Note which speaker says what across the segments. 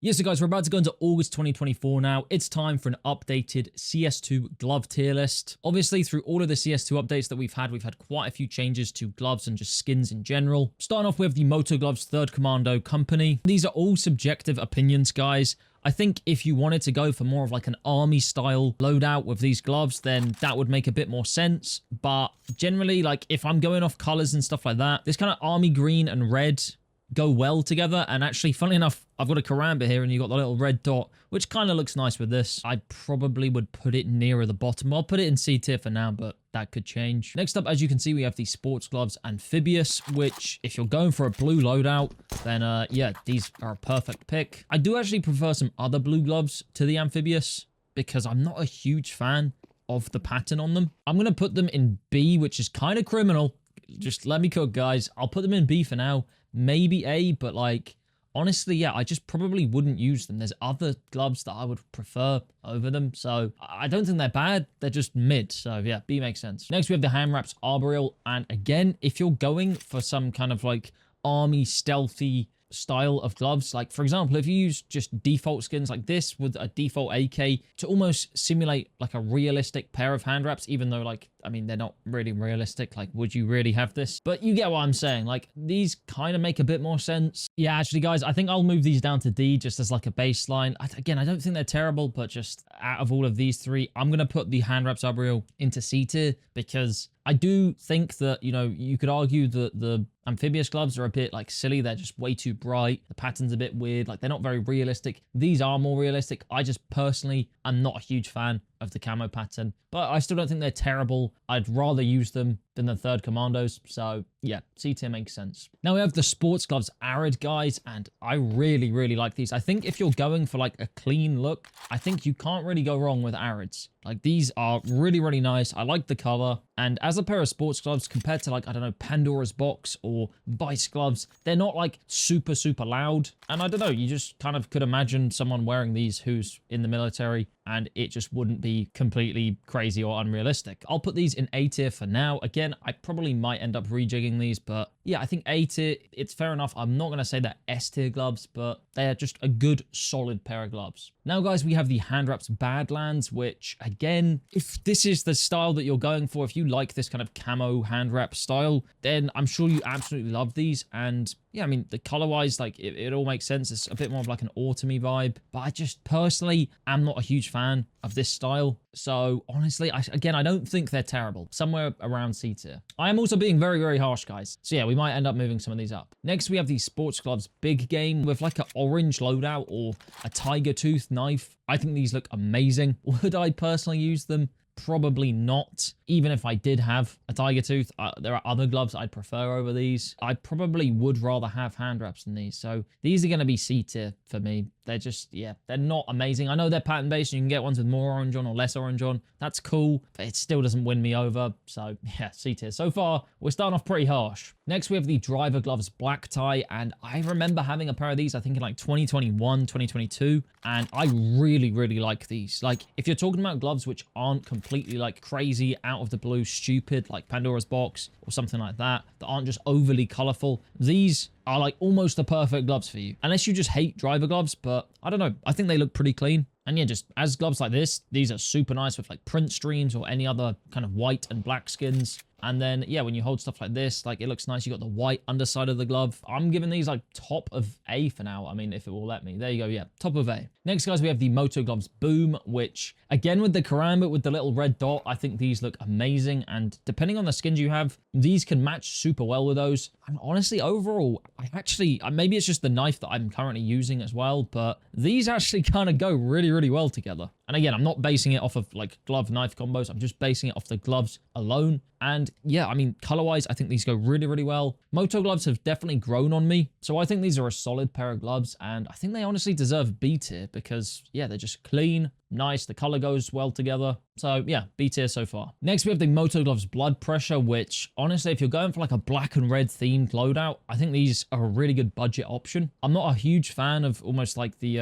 Speaker 1: Yes, so guys, we're about to go into August 2024 now. It's time for an updated CS2 glove tier list. Obviously, through all of the CS2 updates that we've had quite a few changes to gloves and just skins in general. Starting off with the Moto Gloves 3rd Commando Company. These are all subjective opinions, guys. I think if you wanted to go for more of like an army style loadout with these gloves, then that would make a bit more sense. But generally, like if I'm going off colors and stuff like that, this kind of army green and red go well together. And actually, funnily enough, I've got a karamba here and you got the little red dot, which kind of looks nice with this. I probably would put it nearer the bottom. I'll put it in C tier for now, but that could change. Next up, as you can see, we have the sports gloves amphibious, which if you're going for a blue loadout, then yeah, these are a perfect pick. I do actually prefer some other blue gloves to the amphibious because I'm not a huge fan of the pattern on them. I'm going to put them in B, which is kind of criminal. Just let me cook, guys. I'll put them in B for now. Maybe A, but like, honestly, yeah, I just probably wouldn't use them. There's other gloves that I would prefer over them. So I don't think they're bad. They're just mid. So yeah, B makes sense. Next, we have the hand wraps arboreal. And again, if you're going for some kind of like army stealthy style of gloves, like for example, if you use just default skins like this with a default AK to almost simulate like a realistic pair of hand wraps, even though like, I mean, they're not really realistic. Like, would you really have this? But you get what I'm saying. Like, these kind of make a bit more sense. Yeah, actually, guys, I think I'll move these down to D just as like a baseline. Again, I don't think they're terrible, but just out of all of these three, I'm going to put the hand wraps arboreal into C tier because I do think that, you know, you could argue that the amphibious gloves are a bit like silly. They're just way too bright. The pattern's a bit weird. Like, they're not very realistic. These are more realistic. I just personally am not a huge fan of the camo pattern, but I still don't think they're terrible. I'd rather use them than the 3rd Commandos. So yeah, C tier makes sense. Now we have the sports gloves arid, guys, and I really like these. I think if you're going for like a clean look, I think you can't really go wrong with arids. Like, these are really nice. I like the color. And as a pair of sports gloves compared to like, I don't know, Pandora's Box or Vice gloves, they're not like super loud. And I don't know, you just kind of could imagine someone wearing these who's in the military and it just wouldn't be completely crazy or unrealistic. I'll put these in A tier for now. Again, I probably might end up rejigging these, but yeah, I think A tier, it's fair enough. I'm not going to say they're S tier gloves, but they're just a good, solid pair of gloves. Now, guys, we have the hand wraps Badlands, which again, if this is the style that you're going for, if you like this kind of camo hand wrap style, then I'm sure you absolutely love these. And yeah, I mean, the color-wise, like, it all makes sense. It's a bit more of like an autumny vibe, but I just personally am not a huge fan of this style. So honestly, again, I don't think they're terrible. Somewhere around C tier. I am also being very harsh, guys. So yeah, we might end up moving some of these up. Next, we have the sports gloves big game with like an orange loadout or a tiger tooth knife. I think these look amazing. Would I personally use them? Probably not. Even if I did have a tiger tooth, there are other gloves I'd prefer over these. I probably would rather have hand wraps than these. So these are going to be C tier for me. They're just, yeah, they're not amazing. I know they're pattern based and you can get ones with more orange on or less orange on. That's cool, but it still doesn't win me over. So yeah, C tier. So far, we're starting off pretty harsh. Next, we have the driver gloves black tie. And I remember having a pair of these, I think in like 2021, 2022. And I really like these. Like, if you're talking about gloves which aren't completely like crazy, out of the blue, stupid, like Pandora's Box or something like that, that aren't just overly colorful, these are like almost the perfect gloves for you. Unless you just hate driver gloves, but I don't know. I think they look pretty clean. And yeah, just as gloves like this, these are super nice with like print streams or any other kind of white and black skins. And then, yeah, when you hold stuff like this, like, it looks nice. You got the white underside of the glove. I'm giving these like top of A for now. I mean, if it will let me. There you go. Yeah, top of A. Next, guys, we have the Moto Gloves Boom, which again, with the karamba, with the little red dot, I think these look amazing. And depending on the skins you have, these can match super well with those. And honestly, overall, I actually, maybe it's just the knife that I'm currently using as well, but these actually kind of go really well together. And again, I'm not basing it off of like glove knife combos. I'm just basing it off the gloves alone. And yeah, I mean, color-wise, I think these go really well. Moto gloves have definitely grown on me. So I think these are a solid pair of gloves. And I think they honestly deserve B tier because, yeah, they're just clean, nice. The color goes well together. So yeah, B tier so far. Next, we have the Moto Gloves Blood Pressure, which honestly, if you're going for like a black and red themed loadout, I think these are a really good budget option. I'm not a huge fan of almost like the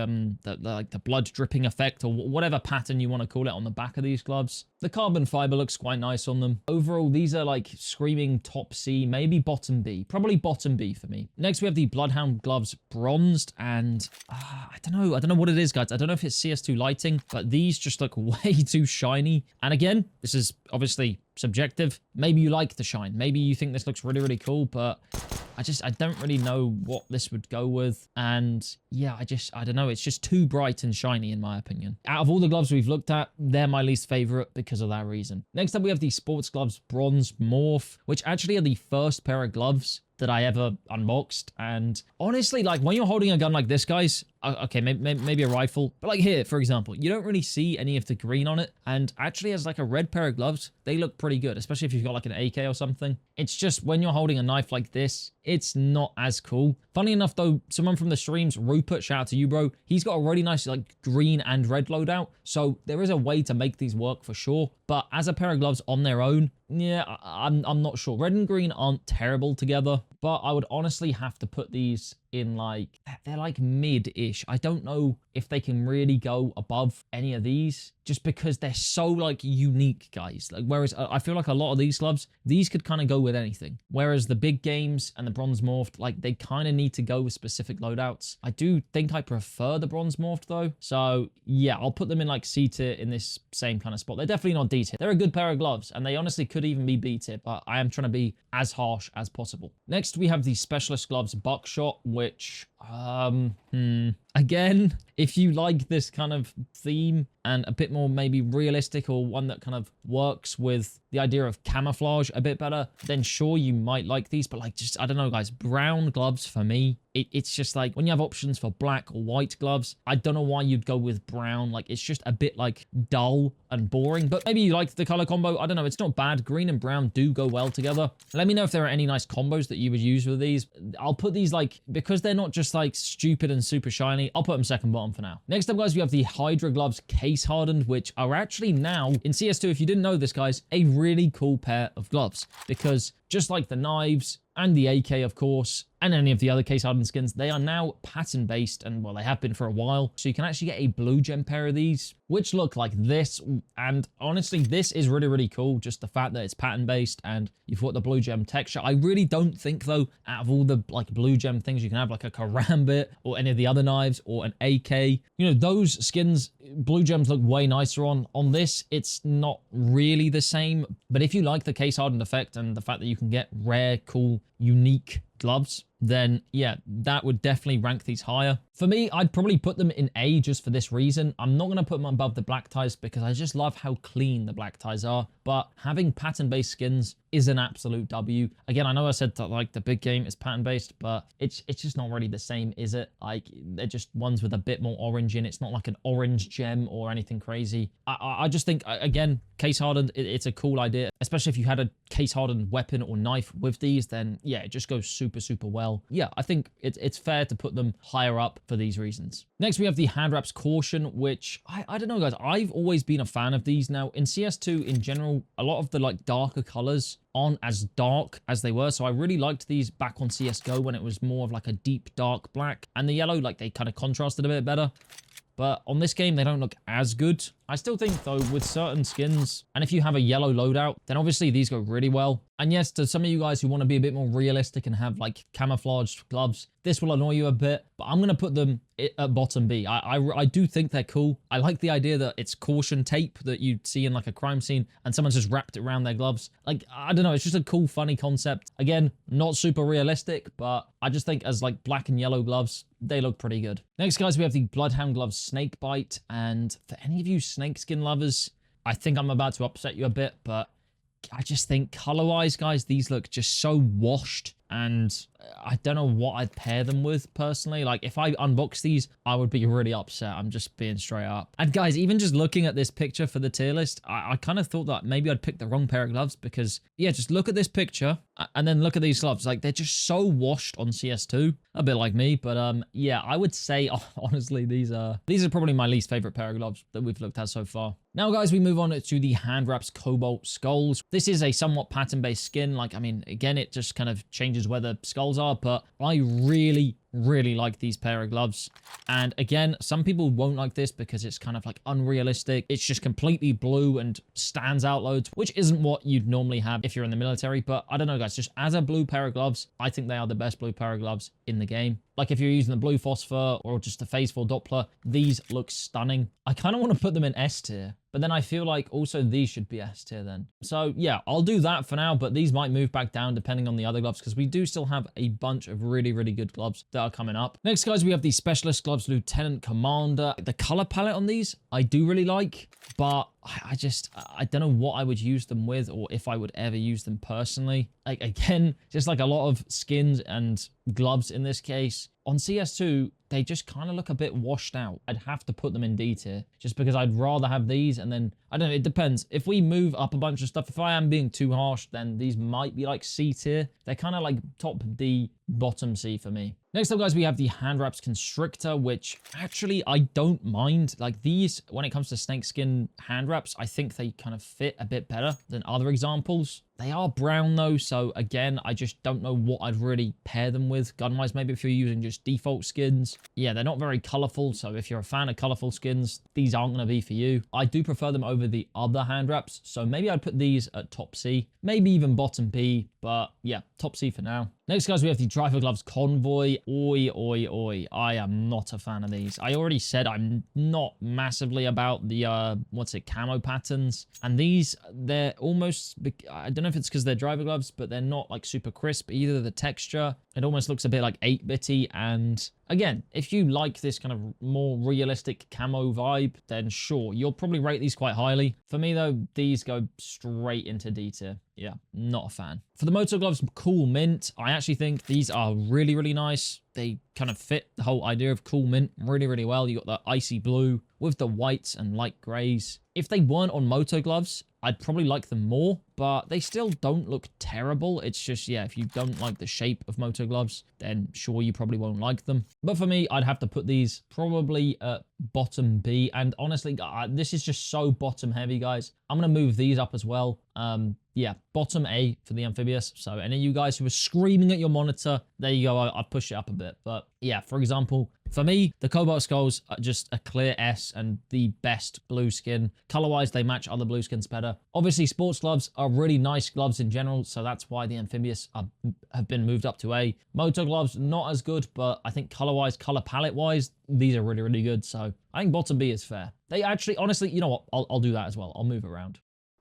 Speaker 1: blood dripping effect or whatever pattern you want to call it on the back of these gloves. The carbon fiber looks quite nice on them. Overall, these are like screaming top C, maybe bottom B. Probably bottom B for me. Next, we have the Bloodhound gloves bronzed, and I don't know what it is, guys. I don't know if it's CS2 lighting, but these just look way too shiny. And again, this is obviously subjective. Maybe you like the shine. Maybe you think this looks really, really cool, but I don't really know what this would go with. And yeah, I don't know. It's just too bright and shiny in my opinion. Out of all the gloves we've looked at, they're my least favorite because of that reason. Next up, we have the sports gloves bronze morph, which actually are the first pair of gloves that I ever unboxed. And honestly, like when you're holding a gun like this, guys, okay, maybe a rifle, but like here, for example, you don't really see any of the green on it. And actually as like a red pair of gloves, they look pretty good, especially if you've got like an AK or something. It's just when you're holding a knife like this, it's not as cool. Funny enough though, someone from the streams, Rupert, shout out to you, bro. He's got a really nice like green and red loadout. So there is a way to make these work for sure. But as a pair of gloves on their own, yeah, I'm not sure. Red and green aren't terrible together, but I would honestly have to put these in like, they're like mid-ish. I don't know if they can really go above any of these just because they're so like unique, guys. Like whereas I feel like a lot of these gloves, these could kind of go with anything. Whereas the big games and the bronze morphed, like they kind of need to go with specific loadouts. I do think I prefer the bronze morphed though. So yeah, I'll put them in like C tier in this same kind of spot. They're definitely not D tier. They're a good pair of gloves and they honestly could even be B tier, but I am trying to be as harsh as possible. Next, we have the specialist gloves buckshot, which again, if you like this kind of theme and a bit more maybe realistic, or one that kind of works with the idea of camouflage a bit better, then sure, you might like these. But like, just, I don't know, guys, brown gloves for me, it's just like when you have options for black or white gloves, I don't know why you'd go with brown. Like, it's just a bit like dull and boring, but maybe you like the color combo. I don't know. It's not bad. Green and brown do go well together. Let me know if there are any nice combos that you would use with these. I'll put these like, because they're not just like stupid and super shiny, I'll put them second bottom for now. Next up, guys, we have the Hydra gloves case hardened, which are actually now in CS2, if you didn't know this, guys, a really cool pair of gloves, because just like the knives and the AK, of course, and any of the other case hardened skins, they are now pattern based, and well, they have been for a while. So you can actually get a blue gem pair of these, which look like this. And honestly, this is really, really cool. Just the fact that it's pattern based and you've got the blue gem texture. I really don't think though, out of all the like blue gem things you can have, like a karambit or any of the other knives or an AK, you know, those skins, blue gems look way nicer on this. It's not really the same, but if you like the case hardened effect and the fact that you can get rare, cool, unique gloves, then yeah, that would definitely rank these higher. For me, I'd probably put them in A just for this reason. I'm not going to put them above the black ties because I just love how clean the black ties are. But having pattern-based skins is an absolute W. Again, I know I said that like the big game is pattern-based, but it's just not really the same, is it? Like, they're just ones with a bit more orange in. It's not like an orange gem or anything crazy. I just think, again, case hardened, it's a cool idea, especially if you had a case hardened weapon or knife with these, then yeah, it just goes super, super well. Yeah, I think it's fair to put them higher up for these reasons. Next, we have the hand wraps caution, which I don't know, guys. I've always been a fan of these. Now in CS2 in general, a lot of the like darker colors aren't as dark as they were. So I really liked these back on CSGO when it was more of like a deep dark black, and the yellow, like they kind of contrasted a bit better. But on this game, they don't look as good. I still think, though, with certain skins, and if you have a yellow loadout, then obviously these go really well. And yes, to some of you guys who want to be a bit more realistic and have, like, camouflaged gloves, this will annoy you a bit, but I'm going to put them at bottom B. I do think they're cool. I like the idea that it's caution tape that you'd see in, like, a crime scene, and someone's just wrapped it around their gloves. Like, I don't know, it's just a cool, funny concept. Again, not super realistic, but I just think as, like, black and yellow gloves, they look pretty good. Next, guys, we have the Bloodhound gloves snake bite, and for any of you snakeskin lovers, I think I'm about to upset you a bit, but I just think color-wise, guys, these look just so washed, and I don't know what I'd pair them with personally. Like, if I unbox these, I would be really upset. I'm just being straight up. And guys, even just looking at this picture for the tier list, I kind of thought that maybe I'd pick the wrong pair of gloves, because yeah, just look at this picture and then look at these gloves. Like, they're just so washed on CS2, a bit like me. But yeah, I would say honestly, these are probably my least favorite pair of gloves that we've looked at so far. Now, guys, we move on to the hand wraps Cobalt Skulls. This is a somewhat pattern-based skin. Like, I mean, again, it just kind of changes where the skulls are, but I really really like these pair of gloves. And again, some people won't like this because it's kind of like unrealistic. It's just completely blue and stands out loads, which isn't what you'd normally have if you're in the military. But I don't know, guys, just as a blue pair of gloves, I think they are the best blue pair of gloves in the game. Like if you're using the blue phosphor or just a phase 4 Doppler, these look stunning. I kind of want to put them in S tier, but then I feel like also these should be S tier then. So yeah, I'll do that for now, but these might move back down depending on the other gloves because we do still have a bunch of really, really good gloves that are coming up. Next, guys, we have the Specialist Gloves Lieutenant Commander. The color palette on these, I do really like, but I don't know what I would use them with or if I would ever use them personally. Like, again, just like a lot of skins and gloves in this case, on CS2, they just kind of look a bit washed out. I'd have to put them in D tier just because I'd rather have these. And then, I don't know, it depends. If we move up a bunch of stuff, if I am being too harsh, then these might be like C tier. They're kind of like top D, bottom C for me. Next up, guys, we have the Hand Wraps Constrictor, which actually I don't mind. Like these, when it comes to snakeskin hand wraps, I think they kind of fit a bit better than other examples. They are brown though, so again, I just don't know what I'd really pair them with. Gun-wise, maybe if you're using just default skins. Yeah, they're not very colorful, so if you're a fan of colorful skins, these aren't going to be for you. I do prefer them over the other hand wraps, so maybe I'd put these at top C, maybe even bottom B, but yeah, top C for now. Next, guys, we have the Driver Gloves Convoy. Oi, oi, oi. I am not a fan of these. I already said I'm not massively about the, camo patterns. And these, they're almost, I don't know if it's because they're driver gloves, but they're not like super crisp. Either the texture, it almost looks a bit like 8-bitty. And again, if you like this kind of more realistic camo vibe, then sure, you'll probably rate these quite highly. For me, though, these go straight into D tier. Yeah, not a fan. For the Moto Gloves Cool Mint, I actually think these are really, really nice. They kind of fit the whole idea of Cool Mint really, really well. You got the icy blue with the whites and light grays. If they weren't on Moto Gloves, I'd probably like them more, but they still don't look terrible. It's just, yeah, if you don't like the shape of Moto Gloves, then sure, you probably won't like them. But for me, I'd have to put these probably at bottom B. And honestly, this is just so bottom heavy, guys. I'm going to move these up as well. Yeah, bottom A for the amphibious. So any of you guys who are screaming at your monitor, there you go. I'll push it up a bit. But yeah, for example, for me, the Cobalt Skulls are just a clear S and the best blue skin. Color-wise, they match other blue skins better. Obviously, sports gloves are really nice gloves in general, so that's why the amphibious have been moved up to A. Moto gloves, not as good, but I think color-wise, color palette-wise, these are really, really good. So I think bottom B is fair. They actually, honestly, you know what? I'll do that as well. I'll move around.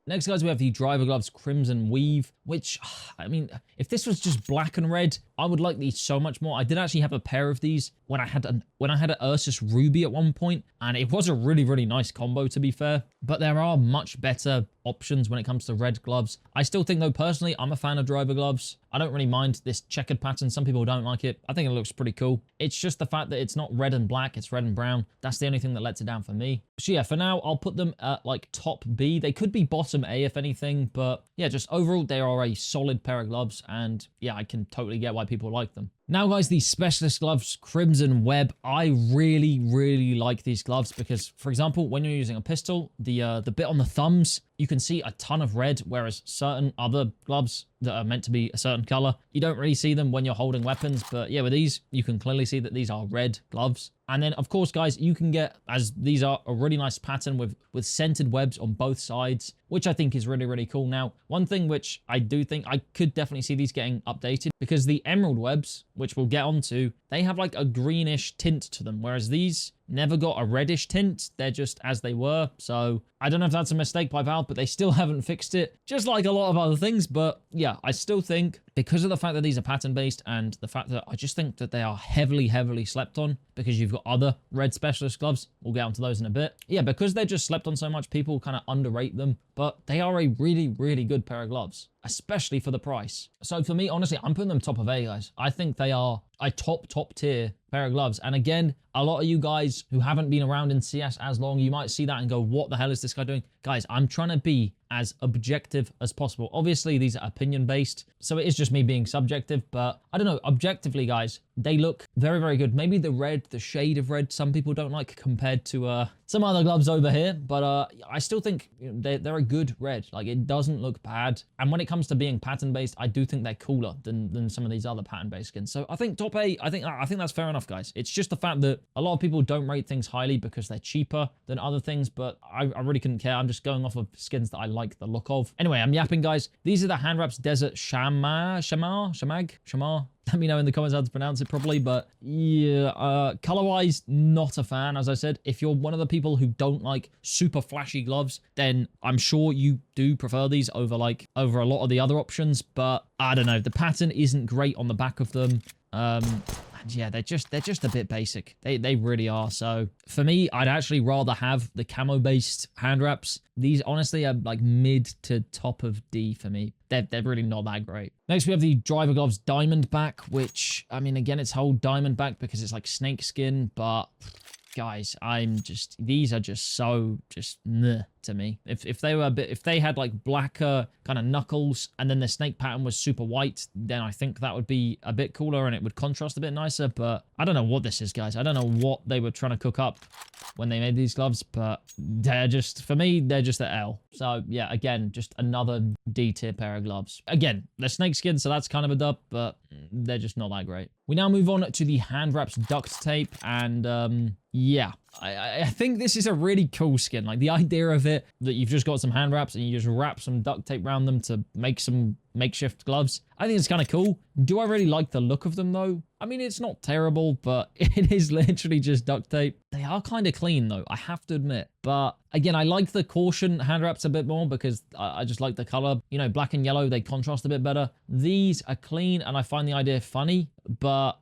Speaker 1: Next, guys, we have the Driver Gloves Crimson Weave, which, I mean, if this was just black and red, I would like these so much more. I did actually have a pair of these when I had an Ursus Ruby at one point, and it was a really, really nice combo, to be fair. But there are much better options when it comes to red gloves. I still think, though, personally, I'm a fan of driver gloves. I don't really mind this checkered pattern. Some people don't like it. I think it looks pretty cool. It's just the fact that it's not red and black, it's red and brown. That's the only thing that lets it down for me. So yeah, for now, I'll put them at like top B. They could be bottom A if anything, but yeah, just overall, they are a solid pair of gloves, and yeah, I can totally get why people like them. Now, guys, the Specialist Gloves Crimson Web. I really, really like these gloves because, for example, when you're using a pistol, the bit on the thumbs, you can see a ton of red, whereas certain other gloves that are meant to be a certain color, you don't really see them when you're holding weapons. But yeah, with these, you can clearly see that these are red gloves. And then, of course, guys, you can get, as these are a really nice pattern with scented webs on both sides, which I think is really, really cool. Now, one thing which I do think I could definitely see these getting updated, because the emerald webs, which we'll get onto, they have like a greenish tint to them, whereas these never got a reddish tint. They're just as they were. So I don't know if that's a mistake by Valve, but they still haven't fixed it, just like a lot of other things. But yeah, I still think, because of the fact that these are pattern based and the fact that I just think that they are heavily, heavily slept on, because you've got other red specialist gloves. We'll get onto those in a bit. Yeah, because they're just slept on so much, people kind of underrate them, but they are a really, really good pair of gloves, especially for the price. So for me, honestly, I'm putting them top of A, guys. I think they are a top tier pair of gloves. And again, a lot of you guys who haven't been around in CS as long, you might see that and go, what the hell is this guy doing? Guys, I'm trying to be as objective as possible. Obviously, these are opinion-based, so it is just me being subjective, but I don't know, objectively, guys, they look very, very good. Maybe the red, the shade of red, some people don't like compared to some other gloves over here, but I still think they're a good red. Like, it doesn't look bad. And when it comes to being pattern-based, I do think they're cooler than some of these other pattern-based skins. So I think top 8, I think that's fair enough, guys. It's just the fact that a lot of people don't rate things highly because they're cheaper than other things, but I really couldn't care. I'm just going off of skins that I like the look of. Anyway, I'm yapping, guys. These are the hand wraps Desert Shamar. Let me know in the comments how to pronounce it properly, but yeah, color-wise, not a fan. As I said, if you're one of the people who don't like super flashy gloves, then I'm sure you do prefer these over a lot of the other options, but I don't know. The pattern isn't great on the back of them. And yeah, they're just a bit basic. They really are. So for me, I'd actually rather have the camo-based hand wraps. These honestly are like mid to top of D for me. They're really not that great. Next, we have the driver gloves Diamondback, which, I mean, again, it's whole Diamondback because it's like snake skin, but guys, these are just so meh to me. If they had like blacker kind of knuckles and then the snake pattern was super white, then I think that would be a bit cooler and it would contrast a bit nicer. But I don't know what this is, guys. I don't know what they were trying to cook up when they made these gloves, but for me, they're just an L. So yeah, again, just another D tier pair of gloves. Again, they're snake skin, so that's kind of a dub, but they're just not that great. We now move on to the hand wraps duct tape, and yeah, I think this is a really cool skin. Like the idea of it, that you've just got some hand wraps and you just wrap some duct tape around them to make some makeshift gloves. I think it's kind of cool. Do I really like the look of them though? I mean, it's not terrible, but it is literally just duct tape. They are kind of clean though, I have to admit. But again, I like the caution hand wraps a bit more because I just like the color. You know, black and yellow, they contrast a bit better. These are clean and I find the idea funny, but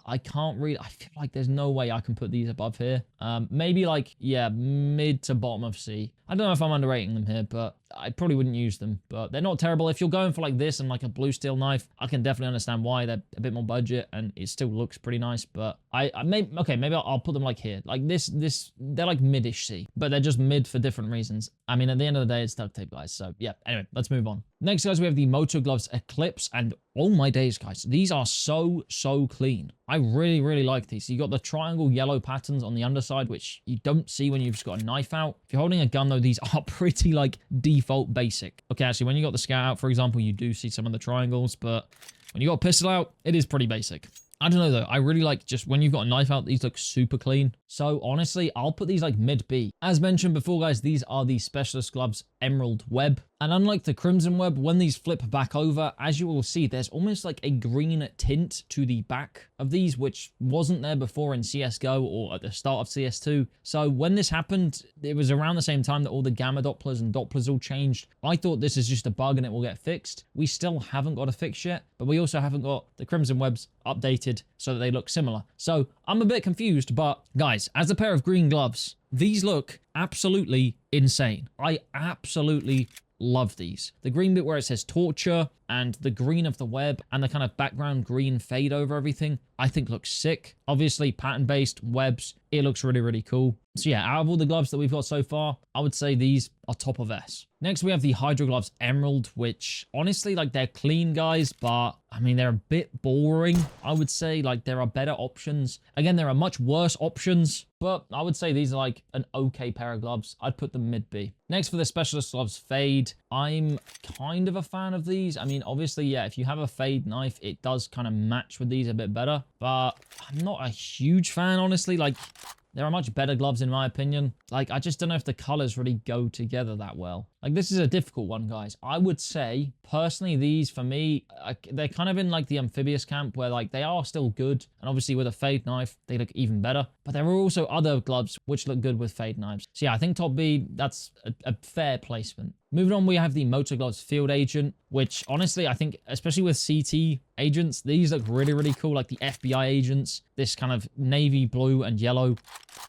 Speaker 1: I can't really, I feel like there's no way I can put these above here. Maybe like, yeah, mid to bottom of C. I don't know if I'm underrating them here, but I probably wouldn't use them, but they're not terrible. If you're going for like this and like a blue steel knife, I can definitely understand why. They're a bit more budget and it still looks pretty nice, but maybe I'll put them like here. Like this, they're like mid-ish C, but they're just mid for different reasons. I mean, at the end of the day, it's duct tape, guys. So yeah, anyway, let's move on. Next, guys, we have the Moto Gloves Eclipse, and oh my days, guys, these are so clean. I really, really like these. So you got the triangle yellow patterns on the underside, which you don't see when you've just got a knife out. If you're holding a gun, though, these are pretty, like, default basic. Okay, actually, when you got the scout out, for example, you do see some of the triangles, but when you got a pistol out, it is pretty basic. I don't know, though. I really like just when you've got a knife out, these look super clean. So, honestly, I'll put these like mid-B. As mentioned before, guys, these are the Specialist Gloves Emerald Web. And unlike the Crimson Web, when these flip back over, as you will see, there's almost like a green tint to the back of these, which wasn't there before in CSGO or at the start of CS2. So when this happened, it was around the same time that all the gamma Dopplers and Dopplers all changed. I thought this is just a bug and it will get fixed. We still haven't got a fix yet, but we also haven't got the Crimson Webs updated so that they look similar. So I'm a bit confused, but guys, as a pair of green gloves, these look absolutely insane. I absolutely love these. The green bit where it says torture and the green of the web and the kind of background green fade over everything, I think looks sick. Obviously, pattern-based webs, it looks really, really cool. So yeah, out of all the gloves that we've got so far, I would say these are top of S. Next, we have the Hydro Gloves Emerald, which honestly, like, they're clean, guys, but I mean, they're a bit boring. I would say, like, there are better options. Again, there are much worse options, but I would say these are like an okay pair of gloves. I'd put them mid-B. Next, for the Specialist Gloves Fade, I'm kind of a fan of these. I mean, obviously, yeah, if you have a fade knife, it does kind of match with these a bit better, but I'm not a huge fan, honestly. Like, there are much better gloves in my opinion. Like, I just don't know if the colors really go together that well. Like, this is a difficult one, guys. I would say, personally, these, for me, they're kind of in, like, the amphibious camp where, like, they are still good. And obviously, with a fade knife, they look even better. But there are also other gloves which look good with fade knives. So, yeah, I think top B, that's a fair placement. Moving on, we have the Motor Gloves Field Agent, which, honestly, I think, especially with CT agents, these look really, really cool. Like, the FBI agents, this kind of navy blue and yellow,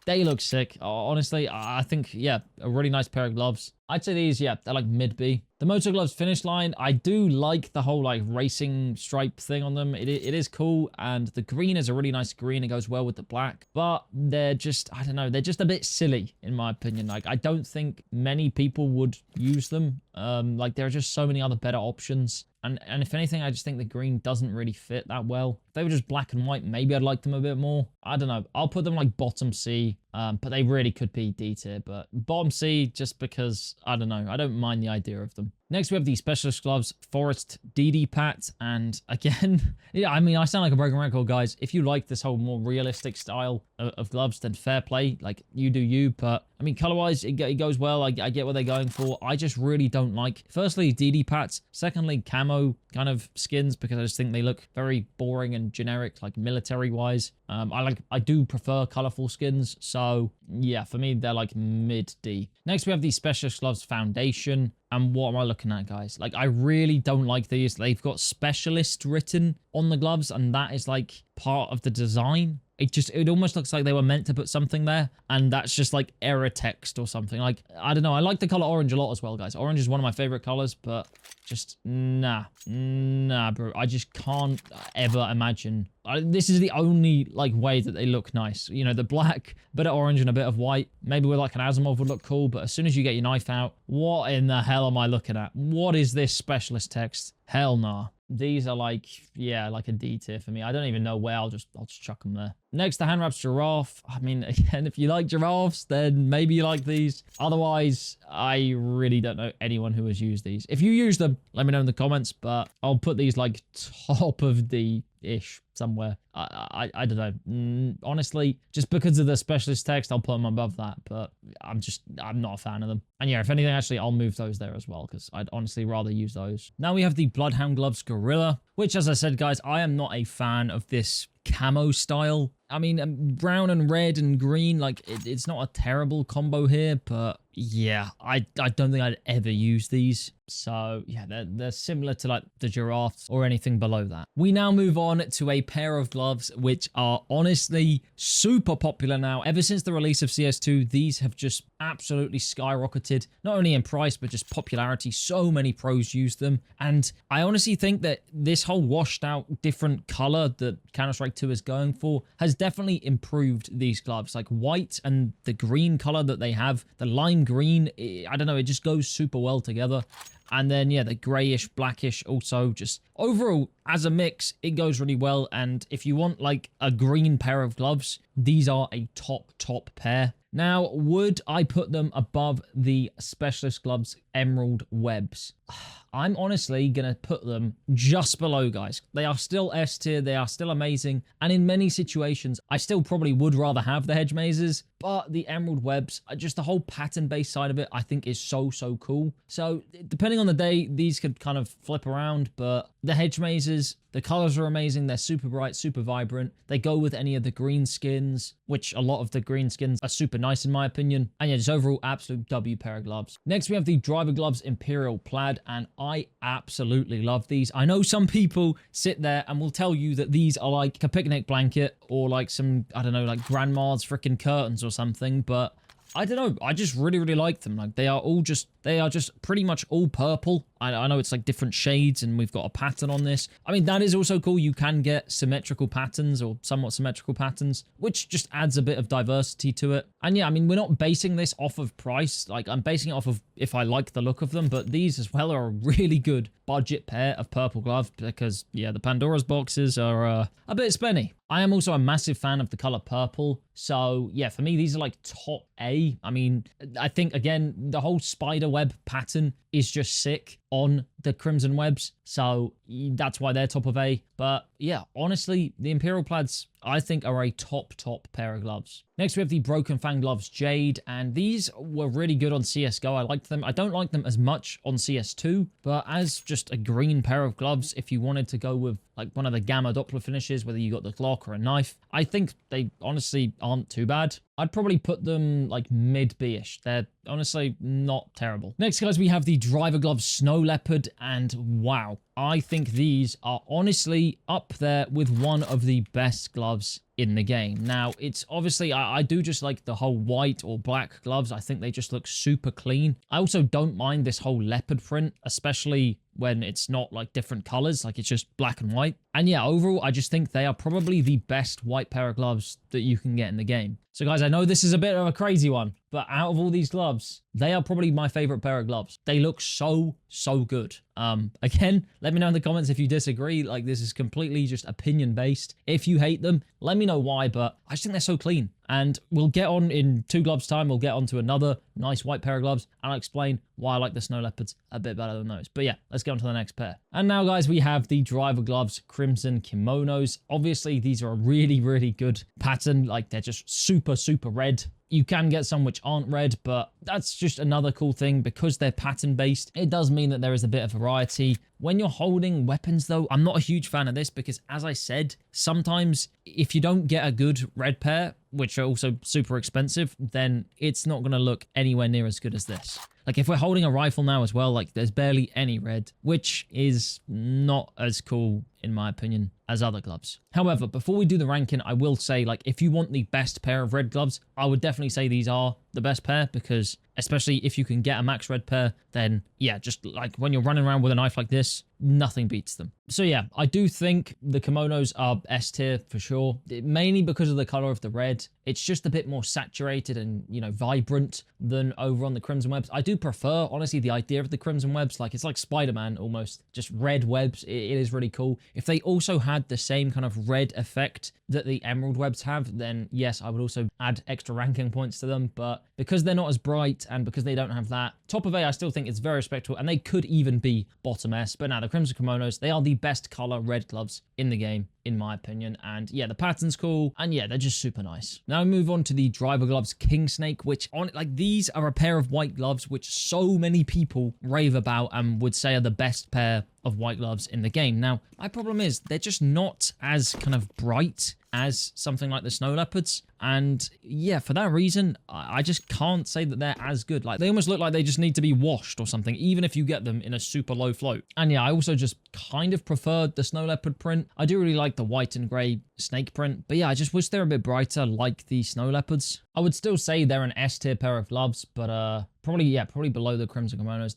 Speaker 1: they look sick. Honestly, I think, yeah, a really nice pair of gloves. I'd say these, yeah, they're like mid B. The Moto Gloves finish line, I do like the whole like racing stripe thing on them. It is cool, and the green is a really nice green. It goes well with the black, but they're just, I don't know, they're just a bit silly in my opinion. Like, I don't think many people would use them. Like, there are just so many other better options. And if anything, I just think the green doesn't really fit that well. If they were just black and white, maybe I'd like them a bit more. I don't know. I'll put them like bottom C, but they really could be D tier. But bottom C, just because, I don't know, I don't mind the idea of them. Next, we have the Specialist Gloves Forest DD Pat. And again, yeah, I mean, I sound like a broken record, guys. If you like this whole more realistic style of gloves, then fair play. Like, you do you. But, I mean, color-wise, it goes well. I get what they're going for. I just really don't like, firstly, DD Pats. Secondly, camo kind of skins, because I just think they look very boring and generic, like military-wise. I do prefer colorful skins. So, yeah, for me, they're like mid-D. Next, we have the Specialist Gloves Foundation. And what am I looking at, guys? Like, I really don't like these. They've got specialist written on the gloves, and that is like part of the design. It almost looks like they were meant to put something there, and that's just like error text or something. Like, I don't know. I like the color orange a lot as well, guys. Orange is one of my favorite colors, but just nah, bro. I just can't ever imagine. This is the only like way that they look nice. You know, the black, bit of orange and a bit of white. Maybe with like an Asimov would look cool, but as soon as you get your knife out, what in the hell am I looking at? What is this specialist text? Hell nah. These are like, yeah, like a D tier for me. I don't even know where. I'll just chuck them there. Next, the hand wraps giraffe. I mean, again, if you like giraffes, then maybe you like these. Otherwise, I really don't know anyone who has used these. If you use them, let me know in the comments, but I'll put these like top of D-ish somewhere. I don't know. Honestly, just because of the specialist text, I'll put them above that, but I'm not a fan of them. And yeah, if anything, actually, I'll move those there as well, because I'd honestly rather use those. Now we have the Bloodhound Gloves Gorilla, which, as I said, guys, I am not a fan of this camo style. I mean, brown and red and green, like, it's not a terrible combo here, but yeah, I don't think I'd ever use these. So yeah, they're similar to like the giraffes or anything below that. We now move on to a pair of gloves which are honestly super popular now. Ever since the release of CS2, these have just absolutely skyrocketed, not only in price, but just popularity. So many pros use them. And I honestly think that this whole washed out different color that Counter-Strike 2 is going for has definitely improved these gloves. Like white and the green color that they have, the lime green, I don't know, it just goes super well together. And then, yeah, the grayish, blackish also, just overall, as a mix, it goes really well. And if you want like a green pair of gloves, these are a top pair. Now, would I put them above the Specialist Gloves Emerald Webs? I'm honestly going to put them just below, guys. They are still S tier. They are still amazing. And in many situations, I still probably would rather have the hedge mazes. But the Emerald Webs, just the whole pattern-based side of it, I think is so cool. So depending on the day, these could kind of flip around. But the hedge mazes, the colors are amazing. They're super bright, super vibrant. They go with any of the green skins, which a lot of the green skins are super nice in my opinion. And yeah, just overall absolute W pair of gloves. Next, we have the Driver Gloves Imperial Plaid, and I absolutely love these. I know some people sit there and will tell you that these are like a picnic blanket or like some, I don't know, like grandma's freaking curtains or something, but I don't know. I just really like them. Like they are just pretty much all purple. I know it's like different shades and we've got a pattern on this. I mean, that is also cool. You can get symmetrical patterns or somewhat symmetrical patterns, which just adds a bit of diversity to it. And yeah, I mean, we're not basing this off of price. Like I'm basing it off of if I like the look of them, but these as well are a really good budget pair of purple gloves because yeah, the Pandora's boxes are a bit spenny. I am also a massive fan of the color purple. So yeah, for me, these are like top A. I mean, I think again, the whole spider web pattern is just sick on the Crimson Webs. So that's why they're top of A. But yeah, honestly, the Imperial Plaids, I think, are a top pair of gloves. Next, we have the Broken Fang Gloves Jade, and these were really good on CSGO. I liked them. I don't like them as much on CS2, but as just a green pair of gloves, if you wanted to go with like one of the Gamma Doppler finishes, whether you got the Glock or a knife, I think they honestly aren't too bad. I'd probably put them like mid-B-ish. They're honestly not terrible. Next, guys, we have the Driver Gloves Snow Leopard, and wow. I think these are honestly up there with one of the best gloves in the game. Now, it's obviously, I do just like the whole white or black gloves. I think they just look super clean. I also don't mind this whole leopard print, especially when it's not like different colors, like it's just black and white. And yeah, overall, I just think they are probably the best white pair of gloves that you can get in the game. So guys, I know this is a bit of a crazy one, but out of all these gloves, they are probably my favorite pair of gloves. They look so good. Again, let me know in the comments if you disagree. Like, this is completely just opinion based. If you hate them, let me know why, but I just think they're so clean. And we'll get on in 2 gloves time. We'll get on to another nice white pair of gloves, and I'll explain why I like the snow leopards a bit better than those. But yeah, let's get on to the next pair. And now, guys, we have the driver gloves crimson kimonos. Obviously, these are a really good pattern. Like, they're just super red. You can get some which aren't red, but that's just another cool thing. Because they're pattern based, it does mean that there is a bit of variety. When you're holding weapons, though, I'm not a huge fan of this because, as I said, sometimes if you don't get a good red pair, which are also super expensive, then it's not going to look anywhere near as good as this. Like, if we're holding a rifle now as well, like, there's barely any red, which is not as cool, in my opinion, as other gloves. However, before we do the ranking, I will say, like, if you want the best pair of red gloves, I would definitely say these are the best pair, because especially if you can get a max red pair, then yeah, just like when you're running around with a knife like this, nothing beats them. So yeah, I do think the kimonos are S tier for sure, mainly because of the color of the red. It's just a bit more saturated and, you know, vibrant than over on the crimson webs. I do prefer, honestly, the idea of the crimson webs. Like, it's like Spider-Man almost, just red webs. It is really cool. If they also had the same kind of red effect that the emerald webs have, then yes, I would also add extra ranking points to them. But because they're not as bright and because they don't have that, top of A, I still think it's very respectable, and they could even be bottom S. But now the crimson kimonos, they are the best color red gloves in the game, in my opinion. And yeah, the pattern's cool, and yeah, they're just super nice. Now we move on to the driver gloves King Snake, which these are a pair of white gloves which so many people rave about and would say are the best pair of white gloves in the game. Now, my problem is they're just not as kind of bright as something like the snow leopards. And yeah, for that reason, I just can't say that they're as good. Like, they almost look like they just need to be washed or something, even if you get them in a super low float. And yeah, I also just kind of preferred the snow leopard print. I do really like the white and grey snake print, but yeah, I just wish they're a bit brighter like the snow leopards. I would still say they're an S tier pair of gloves, but probably below the crimson kimonos.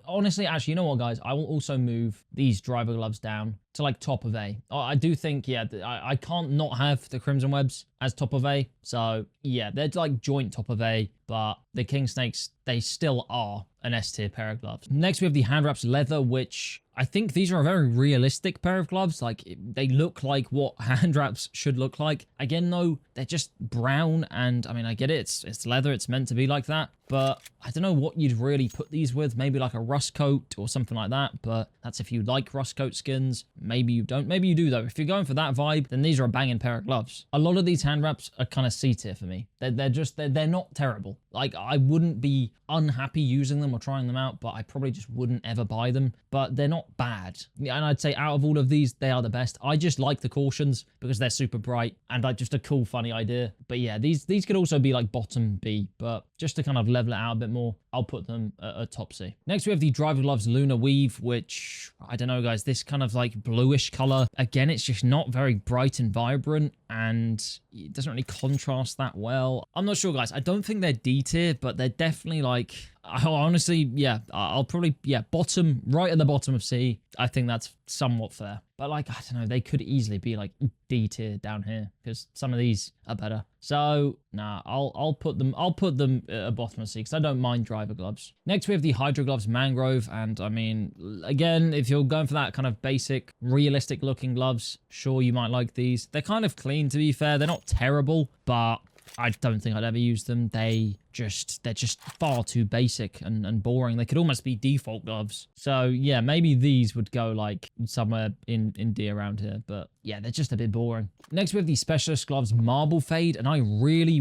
Speaker 1: Honestly, actually, you know what, guys? I will also move these driver gloves down to like top of A. I do think, yeah, I can't not have the crimson webs as top of A. So yeah, they're like joint top of A, but the King Snakes, they still are an S tier pair of gloves. Next, we have the hand wraps leather, which I think these are a very realistic pair of gloves. Like, they look like what hand wraps should look like. Again, though, they're just brown, and I mean, I get it. It's leather. It's meant to be like that. But I don't know what you'd really put these with. Maybe like a rust coat or something like that. But that's if you like rust coat skins. Maybe you don't. Maybe you do, though. If you're going for that vibe, then these are a banging pair of gloves. A lot of these hand wraps are kind of C tier for me. They're not terrible. Like, I wouldn't be unhappy using them or trying them out, but I probably just wouldn't ever buy them. But they're not bad. Yeah, and I'd say out of all of these, they are the best. I just like the cautions because they're super bright and like just a cool, funny idea. But yeah, these could also be like bottom B, but just to kind of level it out a bit more, I'll put them at top C. Next, we have the driver gloves Lunar Weave, which, I don't know, guys, this kind of like bluish color. Again, it's just not very bright and vibrant, and it doesn't really contrast that well. I'm not sure, guys. I don't think they're D tier, but they're definitely like, honestly, yeah, I'll probably, yeah, bottom, right at the bottom of C. I think that's somewhat fair. But like, I don't know, they could easily be like D tier down here because some of these are better. So nah, I'll put them at bottom of C because I don't mind driver gloves. Next, we have the Hydro gloves Mangrove, and I mean, again, if you're going for that kind of basic, realistic looking gloves, sure, you might like these. They're kind of clean, to be fair. They're not terrible, but I don't think I'd ever use them. They're just far too basic and boring. They could almost be default gloves. So yeah, maybe these would go like somewhere in D around here, but yeah, they're just a bit boring. Next, we have the specialist gloves Marble Fade, and I really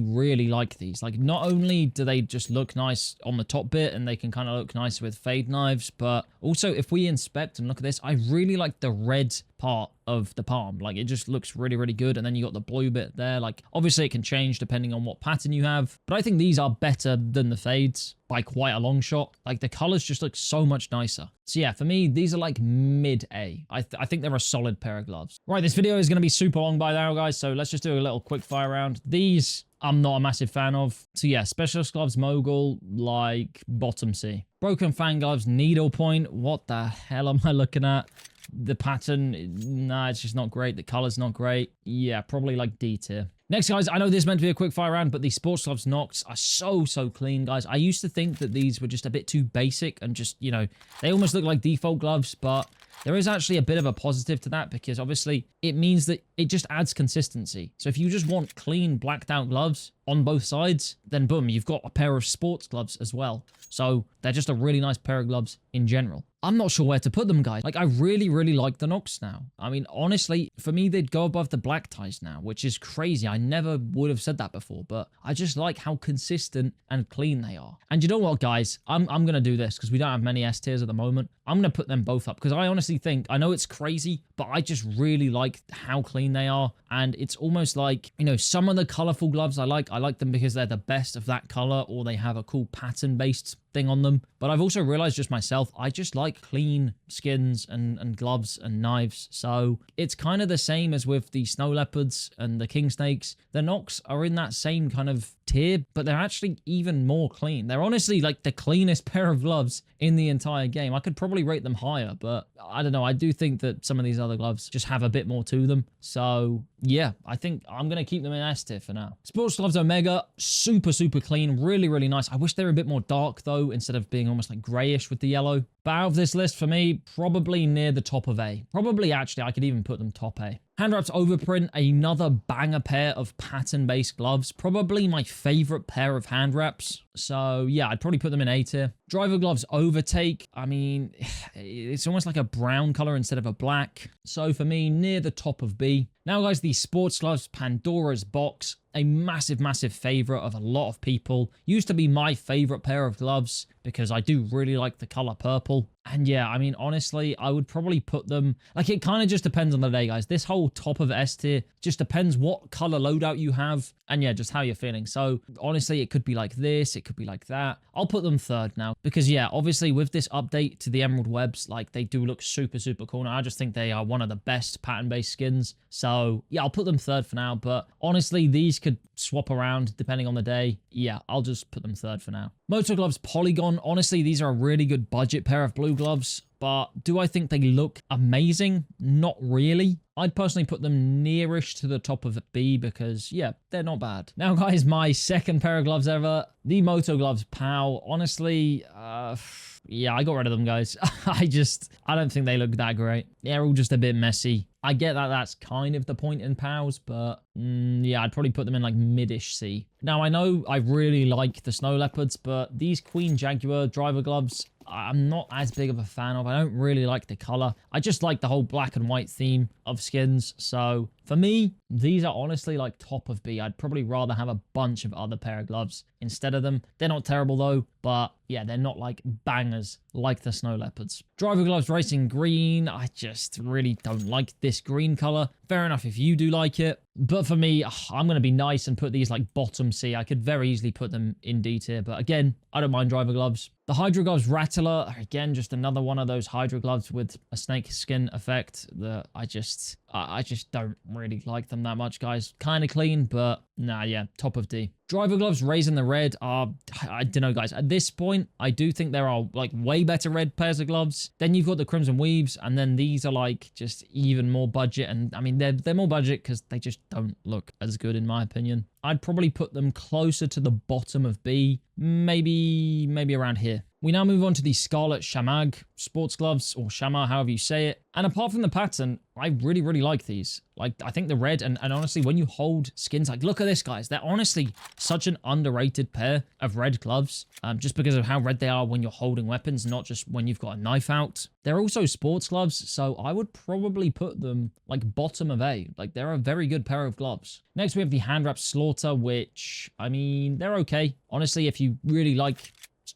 Speaker 1: like these. Like, not only do they just look nice on the top bit and they can kind of look nice with fade knives, but also if we inspect and look at this, I really like the red part of the palm. Like, it just looks really good. And then you got the blue bit there. Like, obviously it can change depending on what pattern you have, but I think these are better than the fades by quite a long shot. Like, the colors just look so much nicer. So yeah, for me, these are like mid-A. I think they're a solid pair of gloves. Right, this video is going to be super long by now, guys, so let's just do a little quick fire round. These, I'm not a massive fan of. So yeah, specialist gloves, mogul, like bottom C. Broken fan gloves, needlepoint. What the hell am I looking at? The pattern, nah, it's just not great. The color's not great. Yeah, probably like D tier. Next, guys, I know this is meant to be a quick fire round, but these sports gloves Nox are so clean, guys. I used to think that these were just a bit too basic and just, you know, they almost look like default gloves, but there is actually a bit of a positive to that because obviously it means that it just adds consistency. So if you just want clean blacked out gloves on both sides, then boom, you've got a pair of sports gloves as well. So they're just a really nice pair of gloves in general. I'm not sure where to put them, guys. Like, I really like the Nox now. I mean, honestly, for me, they'd go above the black ties now, which is crazy. I never would have said that before, but I just like how consistent and clean they are. And you know what, guys? I'm going to do this because we don't have many S tiers at the moment. I'm going to put them both up because I honestly think, I know it's crazy, but I just really like how clean they are. And it's almost like, you know, some of the colorful gloves I like them because they're the best of that color or they have a cool pattern-based thing on them. But I've also realized just myself, I just like clean skins and gloves and knives. So it's kind of the same as with the snow leopards and the king snakes. The Nox are in that same kind of tier, but they're actually even more clean. They're honestly like the cleanest pair of gloves in the entire game. I could probably rate them higher, but I don't know. I do think that some of these other gloves just have a bit more to them. So yeah, I think I'm going to keep them in S tier for now. Sports gloves Omega, super clean, really nice. I wish they were a bit more dark though, instead of being almost like grayish with the yellow. But out of this list for me, probably near the top of A. Probably actually, I could even put them top A. Hand wraps overprint, another banger pair of pattern-based gloves. Probably my favorite pair of hand wraps. So yeah, I'd probably put them in A tier. Driver gloves overtake. I mean, it's almost like a brown color instead of a black. So for me, near the top of B. Now, guys, the sports gloves Pandora's box. A massive favorite of a lot of people. Used to be my favorite pair of gloves because I do really like the color purple. And yeah, I mean, honestly, I would probably put them, like, it kind of just depends on the day, guys. This whole top of S tier just depends what color loadout you have and yeah, just how you're feeling. So honestly, it could be like this, it could be like that. I'll put them third now because yeah, obviously with this update to the Emerald Webs, like, they do look super cool. Now, I just think they are one of the best pattern-based skins. So yeah, I'll put them third for now, but honestly, these could swap around depending on the day. Yeah, I'll just put them third for now. Motor gloves Polygon. Honestly, these are a really good budget pair of blue gloves, but do I think they look amazing? Not really. I'd personally put them nearish to the top of B because, yeah, they're not bad. Now, guys, my second pair of gloves ever, the Moto gloves POW. Honestly, yeah, I got rid of them, guys. I don't think they look that great. They're all just a bit messy. I get that that's kind of the point in POWs, but yeah, I'd probably put them in like mid-ish C. Now, I know I really like the snow leopards, but these Queen Jaguar driver gloves, I'm not as big of a fan of. I don't really like the color. I just like the whole black and white theme of skins. So for me, these are honestly like top of B. I'd probably rather have a bunch of other pair of gloves instead of them. They're not terrible though, but yeah, they're not like bangers like the snow leopards. Driver gloves racing green. I just really don't like this green color. Fair enough if you do like it. But for me, I'm going to be nice and put these like bottom C. I could very easily put them in D tier. But again, I don't mind driver gloves. The Hydro gloves Rattler, again, just another one of those Hydro gloves with a snake skin effect that I just don't really like them that much, guys. Kind of clean, but nah, yeah, top of D. Driver gloves Raising the Red are, I don't know, guys. At this point, I do think there are like way better red pairs of gloves. Then you've got the Crimson Weaves, and then these are like just even more budget. And I mean, they're more budget because they just don't look as good in my opinion. I'd probably put them closer to the bottom of B, maybe around here. We now move on to the Scarlet Shamag sports gloves, or Shamar, however you say it. And apart from the pattern, I really like these. Like, I think the red, and honestly, when you hold skins, like, look at this, guys. They're honestly such an underrated pair of red gloves, just because of how red they are when you're holding weapons, not just when you've got a knife out. They're also sports gloves, so I would probably put them, like, bottom of A. Like, they're a very good pair of gloves. Next, we have the Hand Wrap Slaughter, which, I mean, they're okay. Honestly, if you really like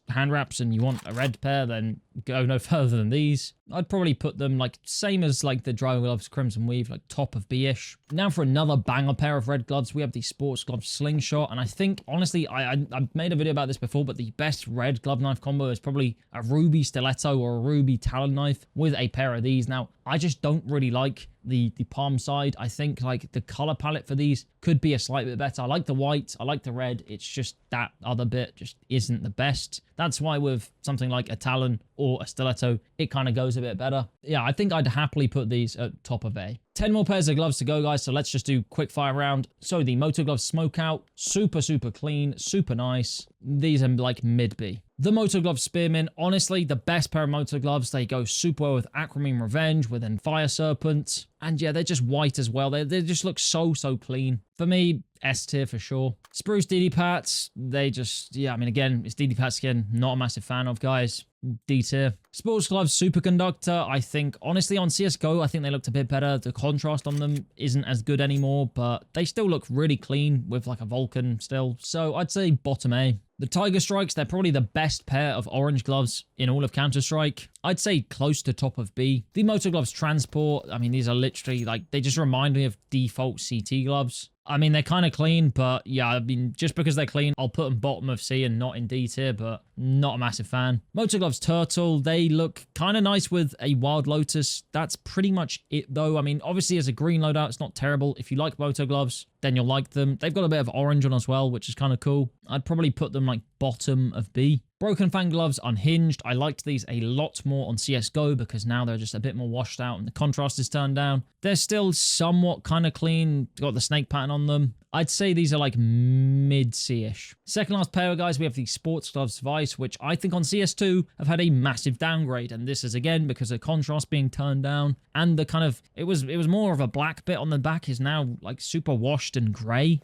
Speaker 1: hand wraps and you want a red pair, then go no further than these. I'd probably put them like same as like the dry gloves Crimson Weave, like top of B-ish. Now for another banger pair of red gloves, we have the Sports Gloves Slingshot. And I think, honestly, I made a video about this before, but the best red glove knife combo is probably a ruby stiletto or a ruby talon knife with a pair of these. Now, I just don't really like the palm side. I think like the color palette for these could be a slight bit better. I like the white, I like the red. It's just that other bit just isn't the best. That's why with something like a talon or a stiletto, it kind of goes a bit better. Yeah, I think I'd happily put these at top of A. 10 more pairs of gloves to go, guys, so let's just do quick fire round. So the Moto Gloves Smokeout, super clean, super nice. These are like mid B. The Moto Gloves Spearmint, honestly, the best pair of Moto Gloves. They go super well with Aquamarine Revenge, with then Fire Serpent. And yeah, they're just white as well. They just look so clean. For me, S tier for sure. Spruce DD Pats, they just, yeah, I mean, again, it's DD Pat skin. Not a massive fan of, guys. D tier. Sports Gloves Superconductor, I think, honestly, on CSGO, I think they looked a bit better. The contrast on them isn't as good anymore, but they still look really clean with like a Vulcan still. So I'd say bottom A. The Tiger Strikes, they're probably the best pair of orange gloves in all of Counter-Strike. I'd say close to top of B. The Moto Gloves Transport, I mean, these are literally like, they just remind me of default CT gloves. I mean, they're kind of clean, but yeah, I mean, just because they're clean, I'll put them bottom of C and not in D tier, but not a massive fan. Moto Gloves Turtle, they look kind of nice with a Wild Lotus. That's pretty much it, though. I mean, obviously, as a green loadout, it's not terrible. If you like Moto Gloves, then you'll like them. They've got a bit of orange on as well, which is kind of cool. I'd probably put them like bottom of B. Broken Fang Gloves Unhinged. I liked these a lot more on CSGO because now they're just a bit more washed out and the contrast is turned down. They're still somewhat kind of clean. Got the snake pattern on them. I'd say these are like mid-C-ish. Second last pair, guys, we have the Sports Gloves Vice, which I think on CS2 have had a massive downgrade. And this is, again, because of contrast being turned down. And the kind of, it was more of a black bit on the back is now like super washed and grey.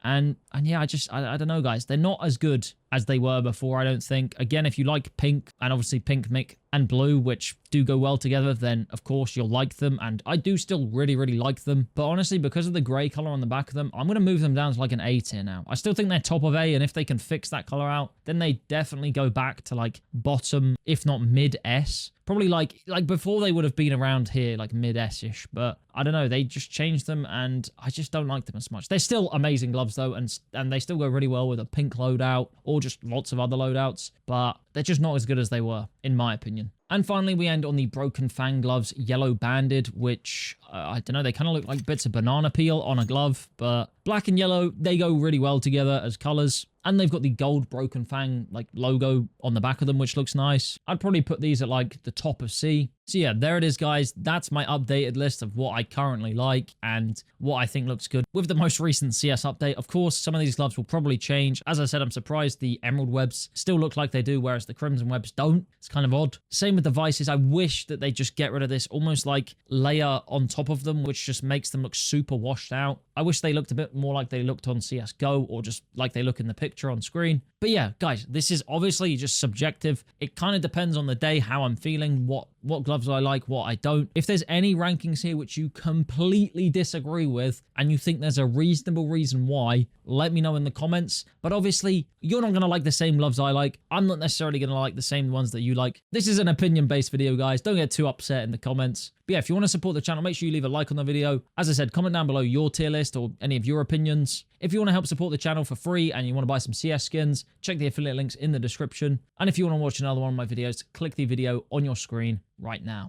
Speaker 1: And yeah, I don't know, guys. They're not as good as they were before, I don't think. Again, if you like pink, and obviously pink, mick, and blue, which do go well together, then of course you'll like them. And I do still really like them. But honestly, because of the grey colour on the back of them, I'm going to move them down to like an A tier now. I still think they're top of A, and if they can fix that colour out, then they definitely go back to like bottom, if not mid-S. Probably like before they would have been around here, like mid-S-ish. But I don't know, they just changed them, and I just don't like them as much. They're still amazing gloves, though, and they still go really well with a pink loadout, or just lots of other loadouts, but they're just not as good as they were, in my opinion. And finally, we end on the Broken Fang Gloves Yellow Banded, which, I don't know, they kind of look like bits of banana peel on a glove, but black and yellow, they go really well together as colors. And they've got the gold Broken Fang like logo on the back of them, which looks nice. I'd probably put these at like the top of C. So yeah, there it is, guys. That's my updated list of what I currently like and what I think looks good with the most recent CS update. Of course, some of these gloves will probably change. As I said, I'm surprised the Emerald Webs still look like they do, whereas the Crimson Webs don't. It's kind of odd. Same with the Vices. I wish that they just get rid of this almost like layer on top of them, which just makes them look super washed out. I wish they looked a bit more like they looked on CSGO, or just like they look in the picture on screen. But yeah, guys, this is obviously just subjective. It kind of depends on the day, how I'm feeling, what gloves I like, what I don't. If there's any rankings here which you completely disagree with and you think there's a reasonable reason why, let me know in the comments. But obviously, you're not going to like the same gloves I like. I'm not necessarily going to like the same ones that you like. This is an opinion-based video, guys. Don't get too upset in the comments. But yeah, if you want to support the channel, make sure you leave a like on the video. As I said, comment down below your tier list or any of your opinions. If you want to help support the channel for free and you want to buy some CS skins, check the affiliate links in the description. And if you want to watch another one of my videos, click the video on your screen right now.